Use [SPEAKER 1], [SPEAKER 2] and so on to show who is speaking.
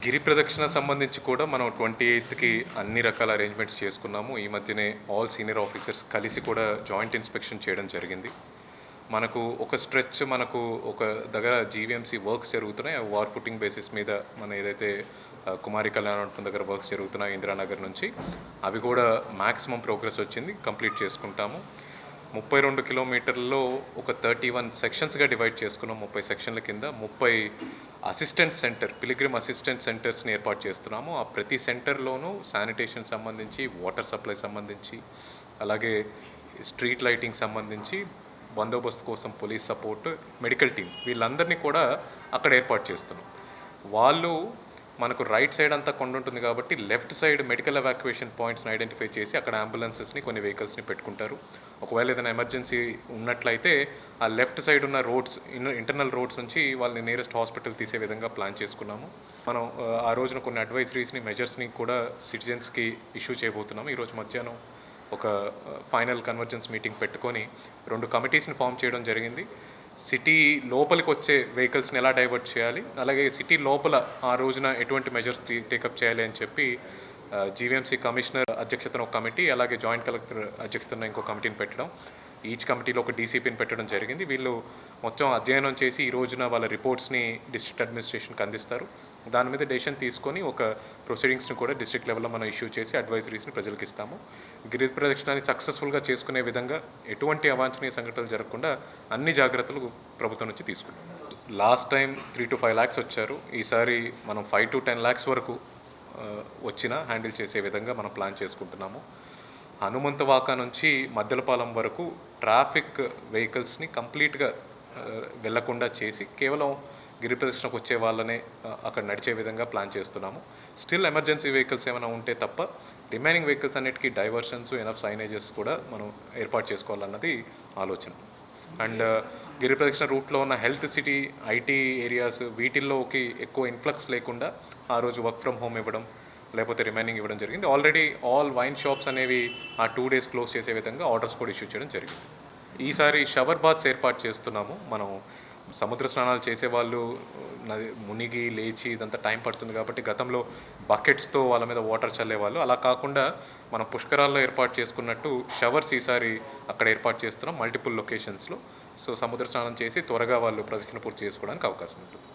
[SPEAKER 1] గిరి ప్రదక్షిణ సంబంధించి కూడా మనం 28కి అన్ని రకాల అరేంజ్మెంట్స్ చేసుకున్నాము. ఈ మధ్యనే ఆల్ సీనియర్ ఆఫీసర్స్ కలిసి కూడా జాయింట్ ఇన్స్పెక్షన్ చేయడం జరిగింది. మనకు ఒక స్ట్రెచ్ ఒక దగ్గర జీవీఎంసీ వర్క్స్ జరుగుతున్నాయి. వార్ ఫుటింగ్ బేసిస్ మీద మన ఏదైతే కుమారి కళ్యాణం దగ్గర వర్క్స్ జరుగుతున్నాయి ఇందిరానగర్ నుంచి, అవి కూడా మ్యాక్సిమం ప్రోగ్రెస్ వచ్చింది, కంప్లీట్ చేసుకుంటాము. 32 కిలోమీటర్లలో ఒక 31 సెక్షన్స్గా డివైడ్ చేసుకున్నాం. 30 సెక్షన్ల కింద 30 అసిస్టెంట్ సెంటర్, పిలిగ్రిమ్ అసిస్టెంట్ సెంటర్స్ని ఏర్పాటు చేస్తున్నాము. ఆ ప్రతి సెంటర్లోనూ శానిటేషన్ సంబంధించి, వాటర్ సప్లై సంబంధించి, అలాగే స్ట్రీట్ లైటింగ్ సంబంధించి, బందోబస్తు కోసం పోలీస్ సపోర్ట్, మెడికల్ టీం, వీళ్ళందరినీ కూడా అక్కడ ఏర్పాటు చేస్తున్నాం. వాళ్ళు మనకు రైట్ సైడ్ అంతా కొండ ఉంటుంది కాబట్టి లెఫ్ట్ సైడ్ మెడికల్ ఎవాక్యుయేషన్ పాయింట్స్ని ఐడెంటిఫై చేసి అక్కడ అంబులెన్సెస్ని, కొన్ని వెహికల్స్ని పెట్టుకుంటారు. ఒకవేళ ఏదైనా ఎమర్జెన్సీ ఉన్నట్లయితే ఆ లెఫ్ట్ సైడ్ ఉన్న రోడ్స్, ఇంటర్నల్ రోడ్స్ నుంచి వాళ్ళని నియరెస్ట్ హాస్పిటల్ తీసే విధంగా ప్లాన్ చేసుకున్నాము. మనం ఆ రోజున కొన్ని అడ్వైజరీస్ని, మెజర్స్ని కూడా సిటిజన్స్కి ఇష్యూ చేయబోతున్నాము. ఈరోజు మధ్యాహ్నం ఒక ఫైనల్ కన్వర్జెన్స్ మీటింగ్ పెట్టుకొని 2 కమిటీస్ని ఫామ్ చేయడం జరిగింది. సిటీ లోపలికి వచ్చే వెహికల్స్ని ఎలా డైవర్ట్ చేయాలి, అలాగే సిటీ లోపల ఆ రోజున ఎటువంటి మెజర్స్ టేకప్ చేయాలి అని చెప్పి జీవీఎంసీ కమిషనర్ అధ్యక్షతన ఒక కమిటీ, అలాగే జాయింట్ కలెక్టర్ అధ్యక్షతన ఇంకో కమిటీని పెట్టడం, ఈచ్ కమిటీలో ఒక డీసీపీని పెట్టడం జరిగింది. వీళ్ళు మొత్తం అధ్యయనం చేసి ఈ రోజున వాళ్ళ రిపోర్ట్స్ని డిస్ట్రిక్ట్ అడ్మినిస్ట్రేషన్కి అందిస్తారు. దాని మీద డెసిషన్ తీసుకొని ఒక ప్రొసీడింగ్స్ని కూడా డిస్ట్రిక్ట్ లెవెల్లో మనం ఇష్యూ చేసి అడ్వైజరీస్ని ప్రజలకు ఇస్తాము. గిరి ప్రదక్షిణాన్ని సక్సెస్ఫుల్గా చేసుకునే విధంగా ఎటువంటి అవాంఛనీయ సంఘటనలు జరగకుండా అన్ని జాగ్రత్తలు ప్రభుత్వం నుంచి తీసుకుంటాం. లాస్ట్ టైం 3 to 5 lakhs వచ్చారు. ఈసారి మనం 5 to 10 lakhs వరకు వచ్చినా హ్యాండిల్ చేసే విధంగా మనం ప్లాన్ చేసుకుంటున్నాము. హనుమంతవాక నుంచి మద్దెలపాలెం వరకు ట్రాఫిక్ వెహికల్స్ని కంప్లీట్గా వెళ్లకుండా చేసి కేవలం గిరి ప్రదక్షిణకు వచ్చే వాళ్ళనే అక్కడ నడిచే విధంగా ప్లాన్ చేస్తున్నాము. స్టిల్ ఎమర్జెన్సీ వెహికల్స్ ఏమైనా ఉంటే తప్ప రిమైనింగ్ వెహికల్స్ అన్నిటికీ డైవర్షన్స్, ఎనఫ్ సైనేజెస్ కూడా మనం ఏర్పాటు చేసుకోవాలన్నది ఆలోచన. అండ్ గిరి ప్రదక్షిణ రూట్లో ఉన్న హెల్త్ సిటీ, ఐటీ ఏరియాస్, వీటిల్లోకి ఎక్కువ ఇన్ఫ్లక్స్ లేకుండా ఆ రోజు వర్క్ ఫ్రమ్ హోమ్ ఇవ్వడం, లేకపోతే రిమైనింగ్ ఇవ్వడం జరిగింది. ఆల్రెడీ ఆల్ వైన్ షాప్స్ అనేవి ఆ 2 days క్లోజ్ చేసే విధంగా ఆర్డర్స్ కూడా ఇష్యూ చేయడం జరిగింది. ఈసారి షవర్ బాత్స్ ఏర్పాటు చేస్తున్నాము. మనం సముద్ర స్నానాలు చేసేవాళ్ళు మునిగి లేచి ఇదంతా టైం పడుతుంది కాబట్టి గతంలో బకెట్స్తో వాళ్ళ మీద వాటర్ చల్లేవాళ్ళు. అలా కాకుండా మనం పుష్కరాల్లో ఏర్పాటు చేసుకున్నట్టు షవర్స్ ఈసారి అక్కడ ఏర్పాటు చేస్తున్నాం మల్టిపుల్ లొకేషన్స్లో. సో సముద్ర స్నానం చేసి త్వరగా వాళ్ళు ప్రదక్షిణ పూర్తి చేసుకోవడానికి అవకాశం ఉంటుంది.